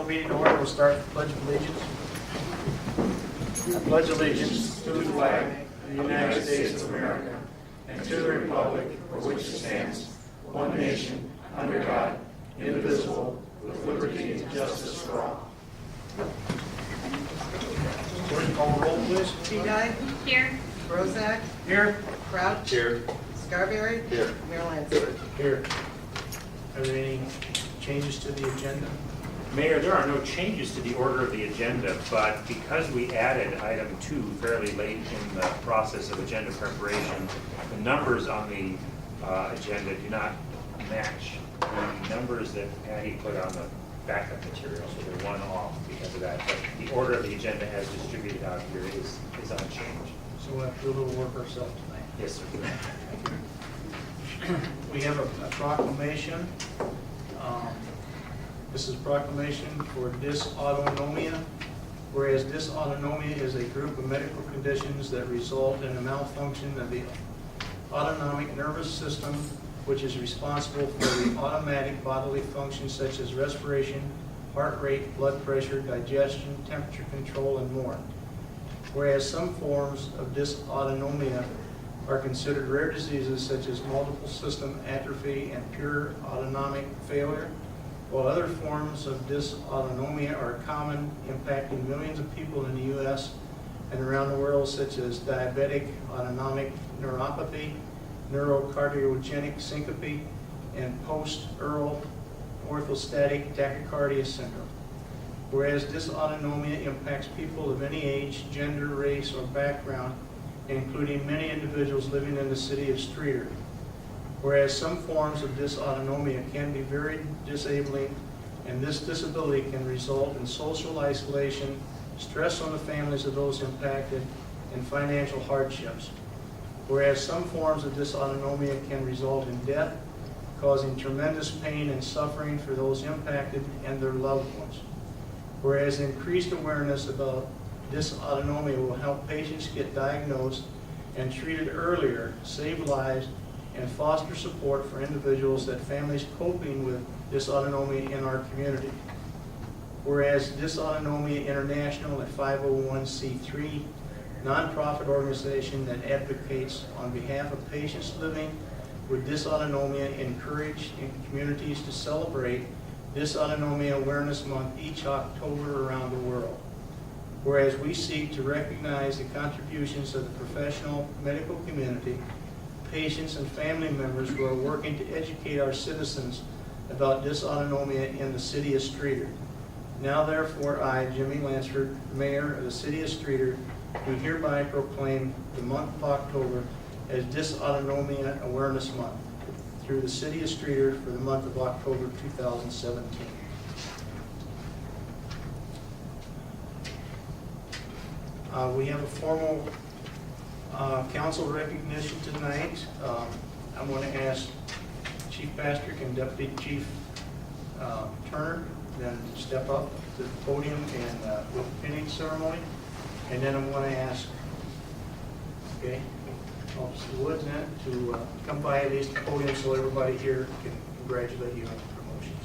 meeting to order. We'll start with the Pledge of Allegiance. I pledge allegiance to the flag of the United States of America and to the republic for which it stands, one nation, under God, indivisible, with liberty and justice for all. Clerk, call the roll, please. T-Dye. Here. Brozak. Here. Crouch. Here. Scarberry. Here. Mayor Lansford. Here. Are there any changes to the agenda? Mayor, there are no changes to the order of the agenda, but because we added item 2 fairly late in the process of agenda preparation, the numbers on the agenda do not match the numbers that Patty put on the backup material, so they're one off because of that. But the order of the agenda as distributed out here is unchanged. So we'll have to do a little work ourselves tonight. Yes, sir. We have a proclamation. This is a proclamation for dysautonomia, whereas dysautonomia is a group of medical conditions that result in a malfunction of the autonomic nervous system, which is responsible for the automatic bodily functions such as respiration, heart rate, blood pressure, digestion, temperature control, and more. Whereas some forms of dysautonomia are considered rare diseases such as multiple system atrophy and pure autonomic failure, while other forms of dysautonomia are common, impacting millions of people in the U.S. and around the world, such as diabetic autonomic neuropathy, neurocardiogenic syncope, and post-earl orthostatic tachycardia syndrome. Whereas dysautonomia impacts people of any age, gender, race, or background, including many individuals living in the city of Streator. Whereas some forms of dysautonomia can be very disabling, and this disability can result in social isolation, stress on the families of those impacted, and financial hardships. Whereas some forms of dysautonomia can result in death, causing tremendous pain and suffering for those impacted and their loved ones. Whereas increased awareness about dysautonomia will help patients get diagnosed and treated earlier, save lives, and foster support for individuals and families coping with dysautonomia in our community. Whereas Dysautonomia International, a 501c3 nonprofit organization that advocates on behalf of patients living with dysautonomia, encourage in communities to celebrate Dysautonomia Awareness Month each October around the world. Whereas we seek to recognize the contributions of the professional medical community, patients and family members who are working to educate our citizens about dysautonomia in the city of Streator. Now therefore I, Jimmy Lansford, Mayor of the city of Streator, do hereby proclaim the month of October as Dysautonomia Awareness Month through the city of Streator for the month of October 2017. We have a formal council recognition tonight. I'm going to ask Chief Pastrick and Deputy Chief Turner then step up to the podium and with the pinning ceremony. And then I'm going to ask, Officer Woods then to come by at least the podium so everybody here can congratulate you on the promotions.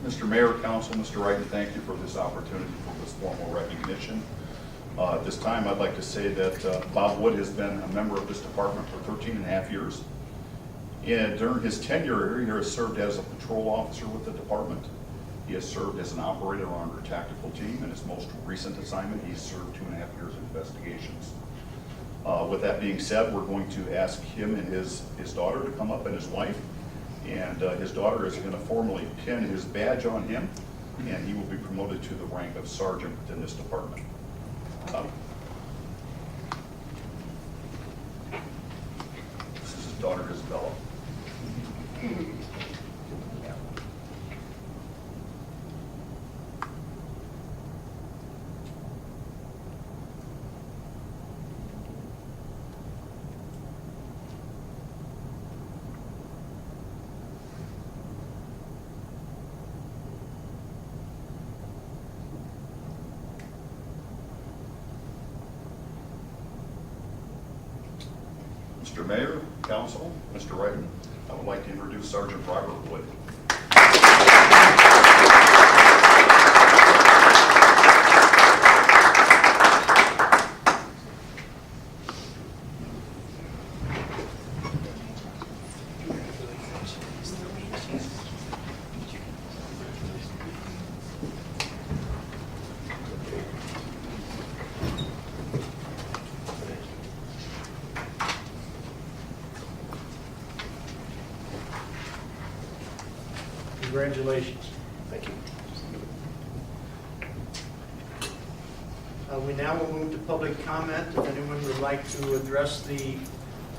Mr. Mayor, Council, Mr. Wright, thank you for this opportunity for this formal recognition. At this time, I'd like to say that Bob Wood has been a member of this department for 13 and a half years. And during his tenure here, he has served as a patrol officer with the department. He has served as an operator on our tactical team. In his most recent assignment, he's served 2.5 years in investigations. With that being said, we're going to ask him and his daughter to come up, and his wife. And his daughter is going to formally pin his badge on him, and he will be promoted to the rank of sergeant within this department. This is his daughter, Isabella. Mr. Mayor, Council, Mr. Wright, I would like to introduce Sergeant Robert Wood. Congratulations. Thank you. We now will move to public comment. If anyone would like to address the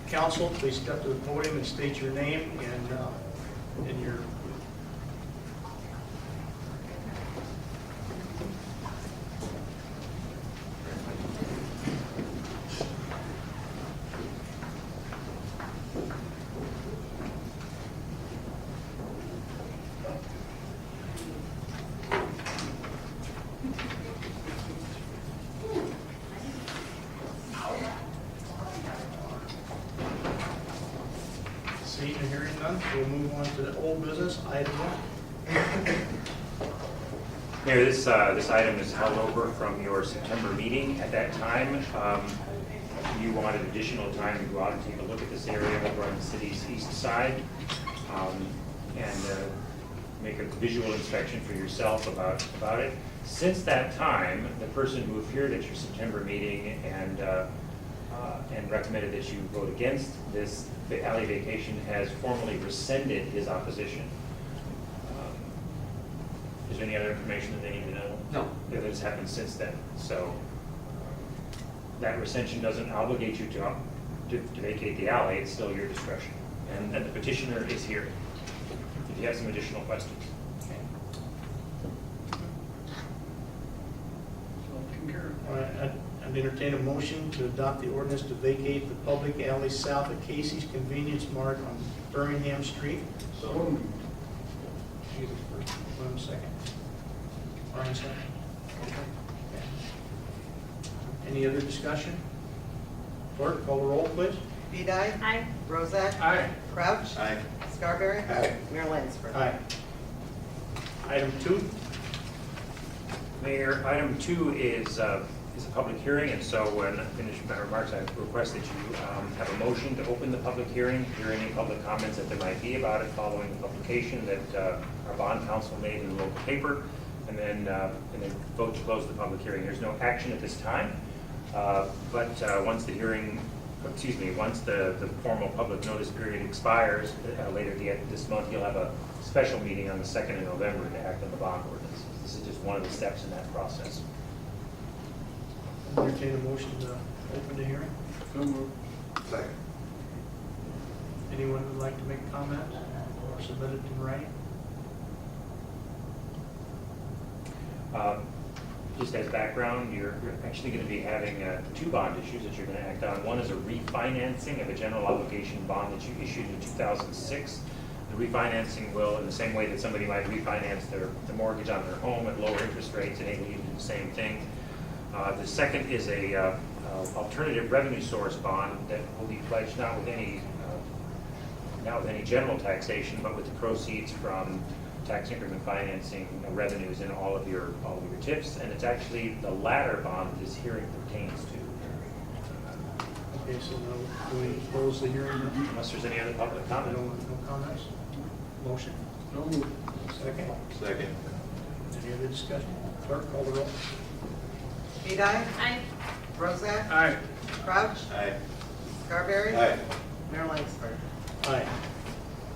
council, please step to the podium and state your name and your. Seeing and hearing none, we'll move on to the old business, item 1. Mayor, this item is held over from your September meeting. At that time, you wanted additional time to go out and take a look at this area over on the city's east side and make a visual inspection for yourself about it. Since that time, the person who appeared at your September meeting and recommended that you vote against this alley vacation has formally rescinded his opposition. Is there any other information that they need to know? No. That has happened since then. So that rescission doesn't obligate you to vacate the alley. It's still your discretion. And the petitioner is here if you have some additional questions. I'd entertain a motion to adopt the ordinance to vacate the public alley south of Casey's Convenience Mart on Birmingham Street. So. You the first, one second. Brian second. Okay. Any other discussion? Clerk, call the roll, please. Vidae. Aye. Bozak. Aye. Crouch. Aye. Scarberry. Aye. Mayor Lansford. Aye. Item 2. Mayor, item 2 is a public hearing, and so when I finish my remarks, I request that you have a motion to open the public hearing, hear any public comments that there might be about it following the publication that our bond counsel made in the local paper, and then vote to close the public hearing. There's no action at this time, but once the hearing, once the formal public notice period expires later this month, you'll have a special meeting on the 2nd of November to act on the bond ordinance. This is just one of the steps in that process. Entertain a motion to open the hearing. So moved. Second. Anyone would like to make a comment or submit it in writing? Just as background, you're actually going to be having 2 bond issues that you're going to act on. One is a refinancing of a general obligation bond that you issued in 2006. The refinancing will, in the same way that somebody might refinance the mortgage on their home at lower interest rates, enable you to do the same thing. The second is a alternative revenue source bond that will be pledged not with any general taxation, but with the proceeds from tax increment financing revenues in all of your TIFs, and it's actually the latter bond this hearing pertains to. Okay, so now do we close the hearing now? Unless there's any other public comment. No comments? Motion? So moved. Second? Second. Any other discussion? Clerk, call the roll. Vidae. Aye. Bozak. Aye. Crouch. Aye. Scarberry. Aye. Mayor Lansford. Aye.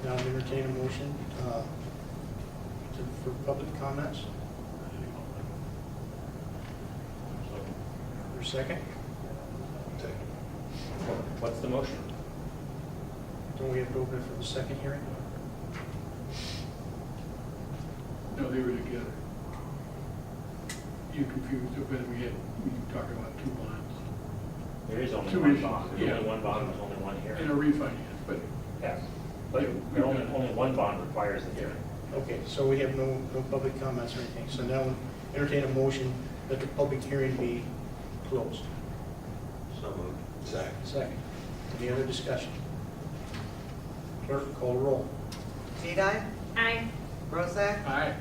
Now I'll entertain a motion for public comments. For a second? What's the motion? Don't we have to open it for the second hearing? No, they were together. You confused it, but we talked about 2 bonds. There is only Two one issues, bond. There's yeah. only one bond, there's only one And hearing. a refinance, but Yeah, but Yeah, only one bond requires the hearing. Okay, so we have no public comments or anything. So now entertain a motion that the public hearing be closed. So moved. Second. Second. Any other discussion? Clerk, call the roll. Vidae. Aye. Bozak. aye.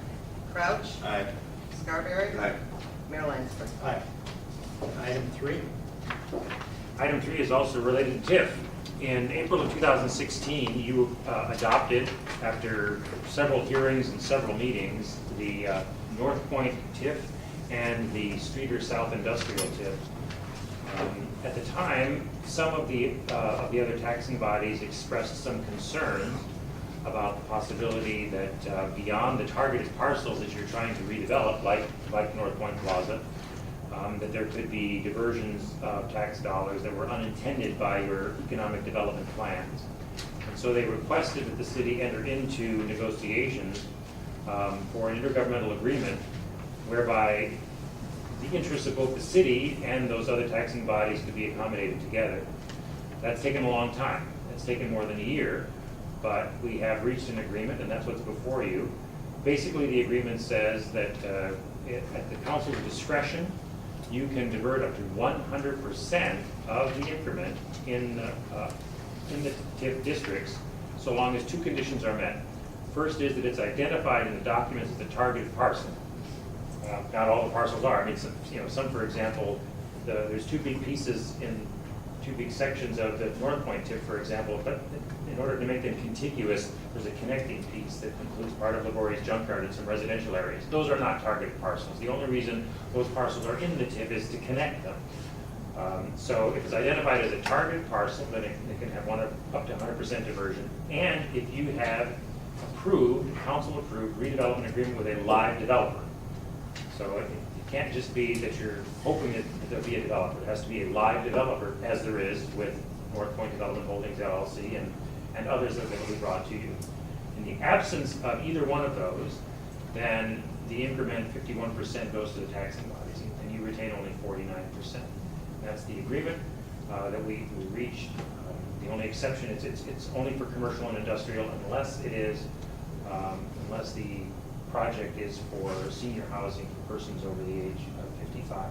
Crouch. Aye. Scarberry. Aye. Mayor Lansford. Aye. Item 3. Item 3 is also related to TIF. In April of 2016, you adopted, after several hearings and several meetings, the North Point TIF and the Streator South Industrial TIF. At the time, some of the other taxing bodies expressed some concerns about the possibility that beyond the targeted parcels that you're trying to redevelop, like North Point Plaza, that there could be diversions of tax dollars that were unintended by your economic development plans. And so they requested that the city enter into negotiations for an intergovernmental agreement whereby the interests of both the city and those other taxing bodies could be accommodated together. That's taken a long time. It's taken more than a year, but we have reached an agreement, and that's what's before you. Basically, the agreement says that at the council's discretion, you can divert up to 100% of the increment in the TIF districts, so long as two conditions are met. First is that it's identified in the documents as the targeted parcel. Not all the parcels are. I mean, some, for example, there's two big pieces in two big sections of the North Point TIF, for example, but in order to make them contiguous, there's a connecting piece that includes part of Laboria's junkyard and some residential areas. Those are not targeted parcels. The only reason those parcels are in the TIF is to connect them. So if it's identified as a targeted parcel, then it can have up to 100% diversion. And if you have council-approved redevelopment agreement with a live developer. So it can't just be that you're hoping that there'll be a developer. It has to be a live developer, as there is with North Point Development Holdings LLC and others that will be brought to you. In the absence of either one of those, then the increment 51% goes to the taxing bodies, and you retain only 49%. That's the agreement that we reached. The only exception is it's only for commercial and industrial unless it is unless the project is for senior housing for persons over the age of 55.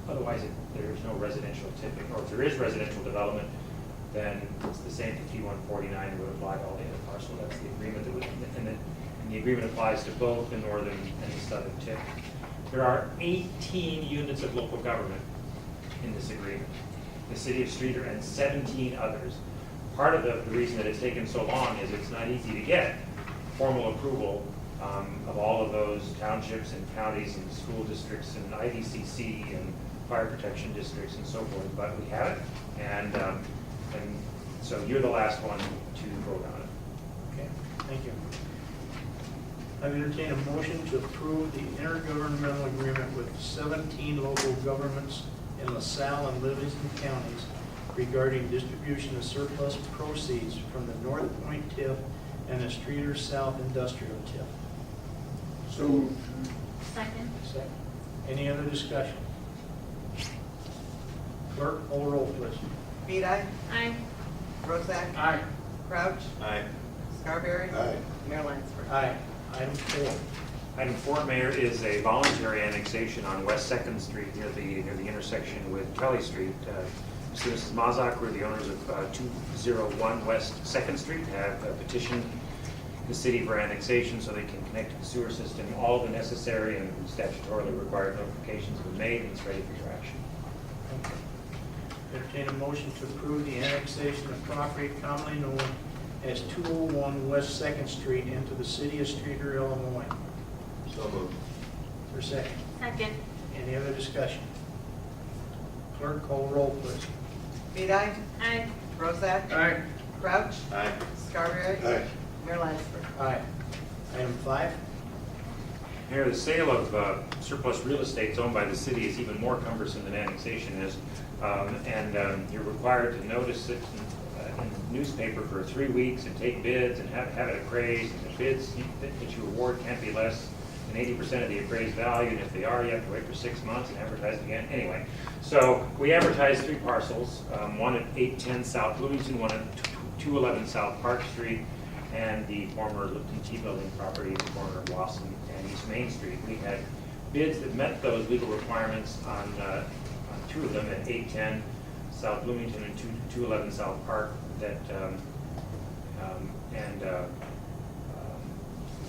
Otherwise, there's no residential tipping, or if there is residential development, then it's the same 5149 would apply to all the other parcels. That's the agreement that would, and the agreement applies to both the northern and the southern tip. There are 18 units of local government in this agreement. The city of Streator and 17 others. Part of the reason that it's taken so long is it's not easy to get formal approval of all of those townships and counties and school districts and IDCC and fire protection districts and so forth, but we have it, and so you're the last one to vote on it. Okay, thank you. I entertain a motion to approve the intergovernmental agreement with 17 local governments in LaSalle and Livingston counties regarding distribution of surplus proceeds from the North Point TIF and the Streator South Industrial TIF. So moved. Second. Second. Any other discussion? Clerk, call the roll, please. Vidae, Aye. Bozak, Aye. Crouch, Aye. Scarberry, Aye. Mayor Lansford. Aye. Item 4. Item 4, Mayor, is a voluntary annexation on West 2nd Street near the intersection with Kelly Street. Mr. and Mrs. Mazak were the owners of 201 West 2nd Street, have petitioned the city for annexation so they can connect to the sewer system. All the necessary and statutorily required notifications have been made, and it's ready for your action. Okay. Entertain a motion to approve the annexation of property commonly known as 201 West 2nd Street into the city of Streator, Illinois. So moved. For a second. Second. Any other discussion? Clerk, call the roll, please. Vidae, Aye. Bozak, Aye. Crouch, Aye. Scarberry, Aye. Mayor Lansford. Aye. Item 5. Mayor, the sale of surplus real estate owned by the city is even more cumbersome than annexation is, and you're required to notice it in the newspaper for 3 weeks and take bids and have it appraised, and the bids that you award can't be less than 80% of the appraised value, and if they are, you have to wait for 6 months and advertise again. Anyway, so we advertised 3 parcels, one at 810 South Bloomington, one at 211 South Park Street, and the former Lipton Tea Building property at the corner of Wasson and East Main Street. We had bids that met those legal requirements on 2 of them at 810 South Bloomington and 211 South Park.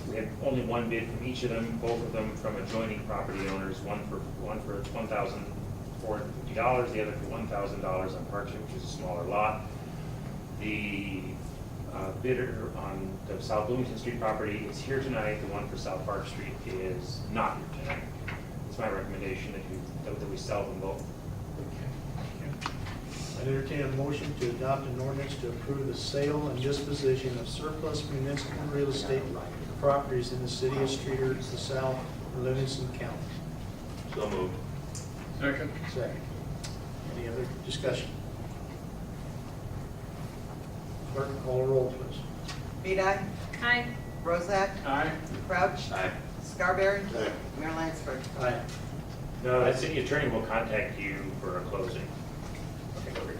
We had only one bid from each of them, both of them from adjoining property owners, one for $1,450, the other for $1,000 on Park Street, which is a smaller lot. The bidder on the South Bloomington Street property is here tonight. The one for South Park Street is not here tonight. It's my recommendation that we sell them both. I entertain a motion to adopt an ordinance to approve the sale and disposition of surplus municipal real estate properties in the city of Streator, LaSalle, and Livingston County. So moved. Second. Second. Any other discussion? Clerk, call the roll, please. Vidae, Aye. Bozak, Aye. Crouch, Aye. Scarberry, Aye. Mayor Lansford. Aye. No, the city attorney will contact you for a closing. Okay, go ahead.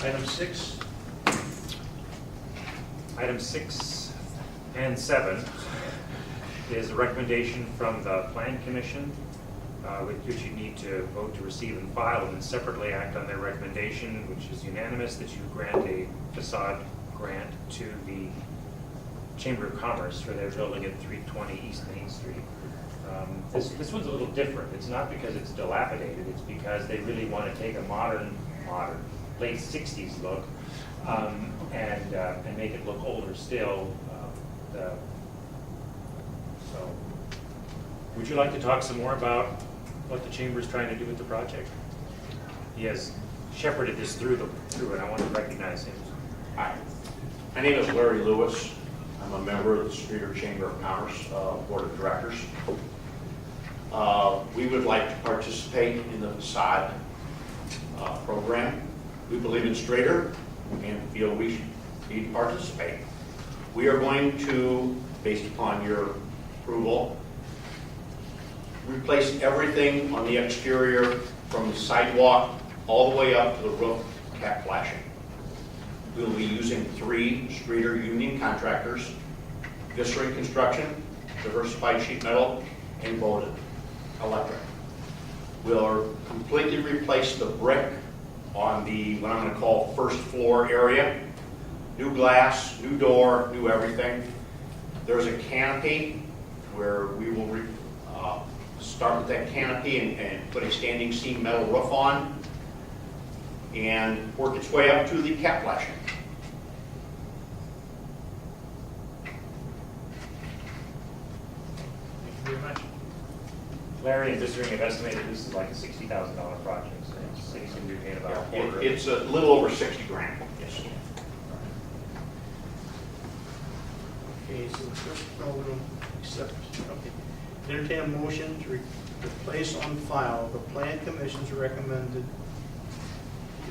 Item 6, Item 6 and 7 is a recommendation from the Plan Commission, which you need to vote to receive and file, and then separately act on their recommendation, which is unanimous, that you grant a facade grant to the Chamber of Commerce for their building at 320 East Main Street. This one's a little different. It's not because it's dilapidated, it's because they really want to take a modern, late 60s look and make it look older still. So, would you like to talk some more about what the Chamber is trying to do with the project? He has shepherded this through and I want to recognize him. Hi, my name is Larry Lewis. I'm a member of the Streator Chamber of Commerce Board of Directors. We would like to participate in the facade program. We believe in Streator and feel we need to participate. We are going to, based upon your approval, replace everything on the exterior from the sidewalk all the way up to the roof cap flashing. We will be using 3 Streator union contractors: Viscera Construction, Diversified Sheet Metal, and Bowden Electric. We'll completely replace the brick on the, what I'm going to call, first floor area. New glass, new door, new everything. There's a canopy where we will start with that canopy and put a standing seam metal roof on and work its way up to the cap flashing. thank you very much. Larry and Viscera have estimated this is like a $60,000 project, so the city's going to be paying about a quarter. It's a little over 60 grand, yes. Okay, so first, we don't accept, okay. Entertain a motion to place on file the Plan Commission's recommended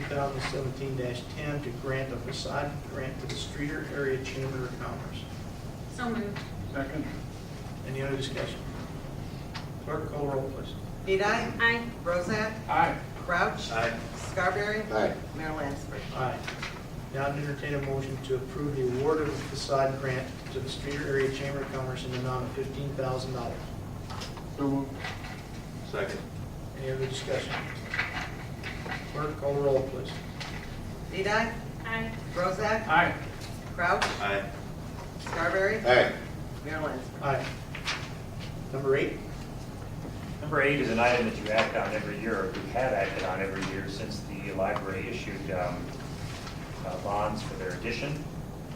2017-10 to grant a facade grant to the Streator Area Chamber of Commerce. So moved. Second. Any other discussion? Clerk, call roll, please. Vidae, Aye. Bozak, Aye. Crouch, Aye. Scarberry, Aye. Mayor Lansford. Aye. Now entertain a motion to approve the award of the facade grant to the Streator Area Chamber of Commerce in the amount of $15,000. So moved. Second. Any other discussion? Clerk, call roll, please. Vidae, Aye. Bozak, Aye. Crouch, Aye. Scarberry, Aye. Mayor Lansford. Aye. Number 8. Number 8 is an item that you act on every year, or we have acted on every year since the library issued bonds for their addition.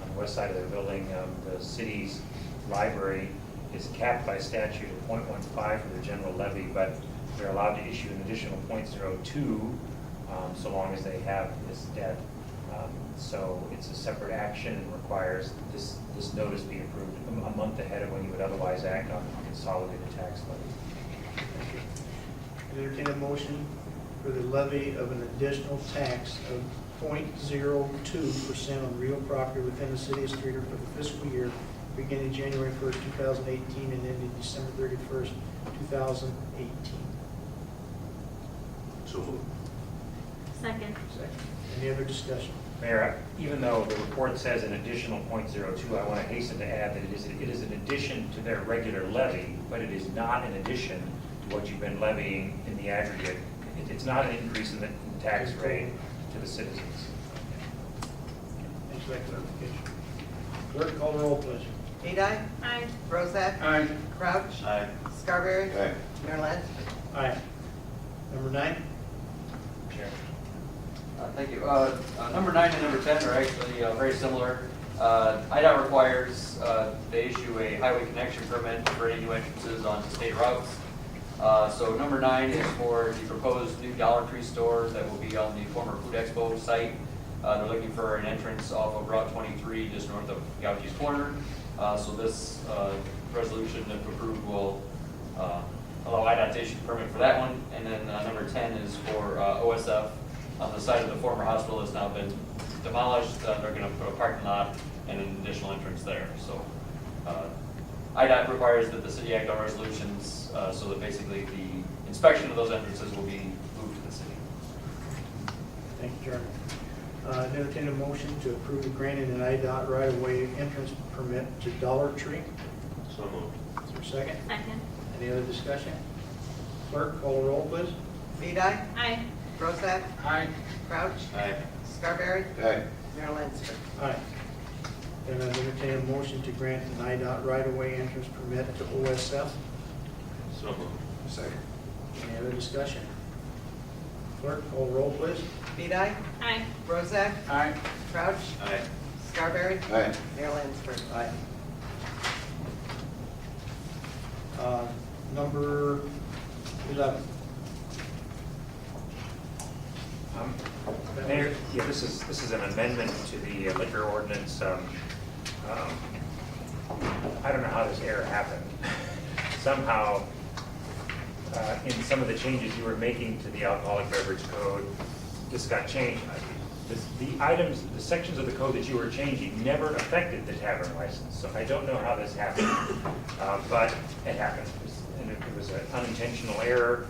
On the west side of their building, the city's library is capped by statute at 0.15 for their general levy, but they're allowed to issue an additional 0.02 so long as they have this debt. So it's a separate action and requires this notice be approved a month ahead of when you would otherwise act on the consolidated tax levy. Thank you. Entertain a motion for the levy of an additional tax of 0.02% on real property within the city of Streator for the fiscal year beginning January 1st, 2018 and ending December 31st, 2018. So moved. Second. Second. Any other discussion? Mayor, even though the report says an additional 0.02, I want to hasten to add that it is an addition to their regular levy, but it is not an addition to what you've been levying in the aggregate. It's not an increase in the tax rate to the citizens. Thanks for that clarification. Clerk, call the roll, please. Vidae, Aye. Bozak, Aye. Crouch, Aye. Scarberry, Aye. Mayor Lansford. Aye. Number 9. Chair. Thank you. Number 9 and number 10 are actually very similar. IDOT requires they issue a highway connection permit for any new entrances onto state routes. So number 9 is for the proposed new Dollar Tree store that will be on the former Food Expo site. They're looking for an entrance off of Route 23, just north of Gauchi's Corner. So this resolution, if approved, will allow IDOT to issue a permit for that one. And then number 10 is for OSF on the site of the former hospital that's now been demolished. They're going to put a parking lot and an additional entrance there. So IDOT requires that the city act on resolutions so that basically the inspection of those entrances will be moved to the city. Thank you, Jeremy. Entertain a motion to approve the granting an IDOT right-of-way entrance permit to Dollar Tree. So moved. Is there a second? Second. Any other discussion? Clerk, call the roll, please. Vidae, Aye. Bozak, Aye. Crouch, Aye. Scarberry, Aye. Mayor Lansford. Aye. Then I entertain a motion to grant an IDOT right-of-way entrance permit to OSF. So moved. Second. Any other discussion? Clerk, call the roll, please. Vidae, Aye. Bozak, Aye. Crouch, Aye. Scarberry, Aye. Mayor Lansford. Aye. Number 11. Mayor, yeah, this is an amendment to the liquor ordinance. I don't know how this error happened. Somehow, in some of the changes you were making to the alcoholic beverage code, this got changed. The items, the sections of the code that you were changing never affected the tavern license, so I don't know how this happened, but it happened. And it was an unintentional error,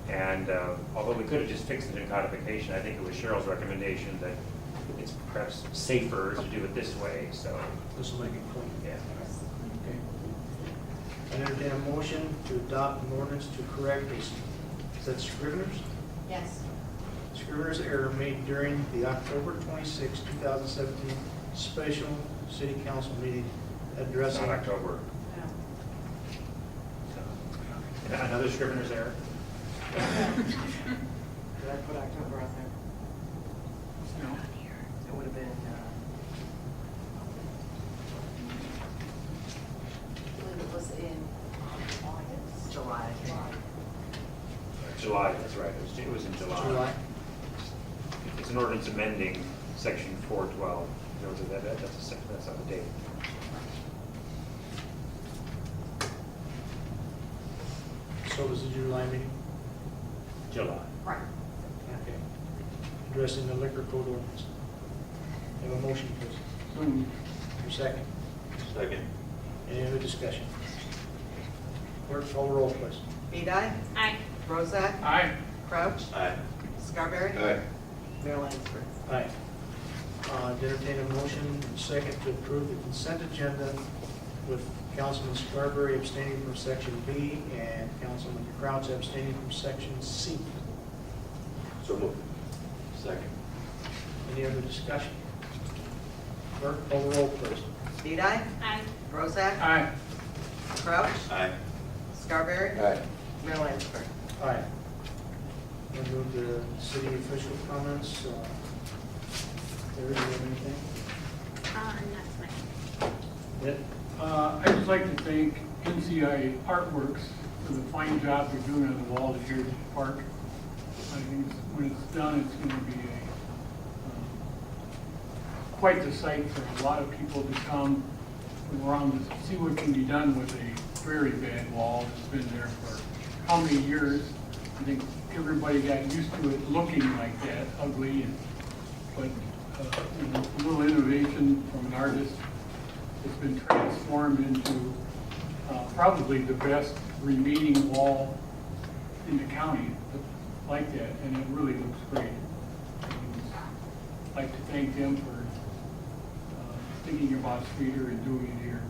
and although we could have just fixed it in codification, I think it was Cheryl's recommendation that it's perhaps safer to do it this way, so, This will make it clean. yeah. Okay. I entertain a motion to adopt an ordinance to correct a, is that Scrivener's? Yes. Scrivener's error made during the October 26, 2017 special city council meeting It's addressing. not October. Another Scrivener's error? Did I put October on there? No. It would have been, I believe it was in August. July. July, that's right, it was in July. It's an ordinance amending section 412. That's out of date. So was the July meeting? July. Right. Okay. Addressing the liquor code ordinance. Have a motion, please. So moved. Your second. Second. Any other discussion? Clerk, call the roll, please. Vidae, Aye. Bozak, Aye. Crouch, Aye. Scarberry, Aye. Mayor Lansford. Aye. Entertain a motion and second to approve the consent agenda with Councilman Scarberry abstaining from section B and Councilman Crouch abstaining from section C. So moved. Second. Any other discussion? Clerk, call the roll, please. Vidae, Aye. Bozak, Aye. Crouch, Aye. Scarberry, Aye. Mayor Lansford. Aye. We'll move to city official comments. There is anything? That's fine. Ed? I'd just like to thank NCI Artworks for the fine job they're doing on the walls here at the park. I think when it's done, it's going to be quite the sight for a lot of people to come around to see what can be done with a very bad wall that's been there for how many years. I think everybody got used to it looking like that, ugly, but a little innovation from an artist. It's been transformed into probably the best remaining wall in the county like that, and it really looks great. I'd like to thank them for thinking about Streator and doing it here.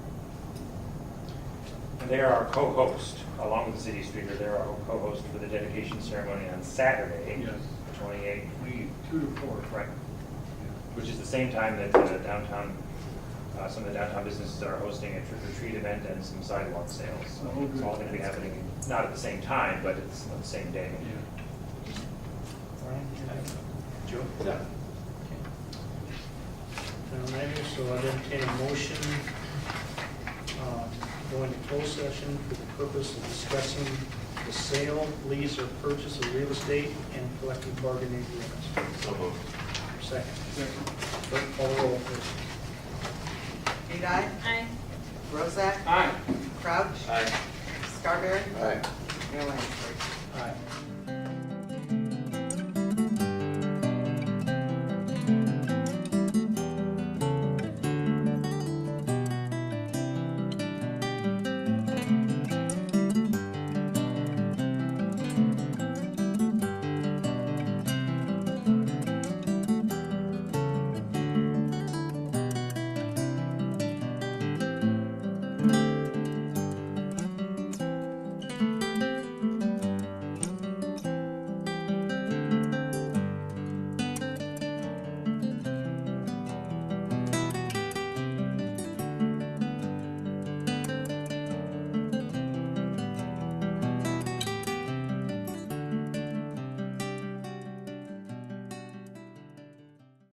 And they are our co-host, along with the city Streator, they're our co-host for the dedication ceremony on Saturday, Yes. the 28th. 2 to 4. Right. Which is the same time that downtown, some of the downtown businesses are hosting a trick-or-treat event and some sidewalk sales. So Oh, it's good. all going to be happening, not at the same time, but it's on the same day. Yeah. Brian? Joe? Yeah. So I'd entertain a motion go into closed session for the purpose of discussing the sale, lease, or purchase of real estate and collective bargaining agreements. So moved. Second. Second. Clerk, call the roll, please. Edi, Aye. Bozak, Aye. Crouch, Aye. Scarberry, Aye. Mayor Lansinger. Aye.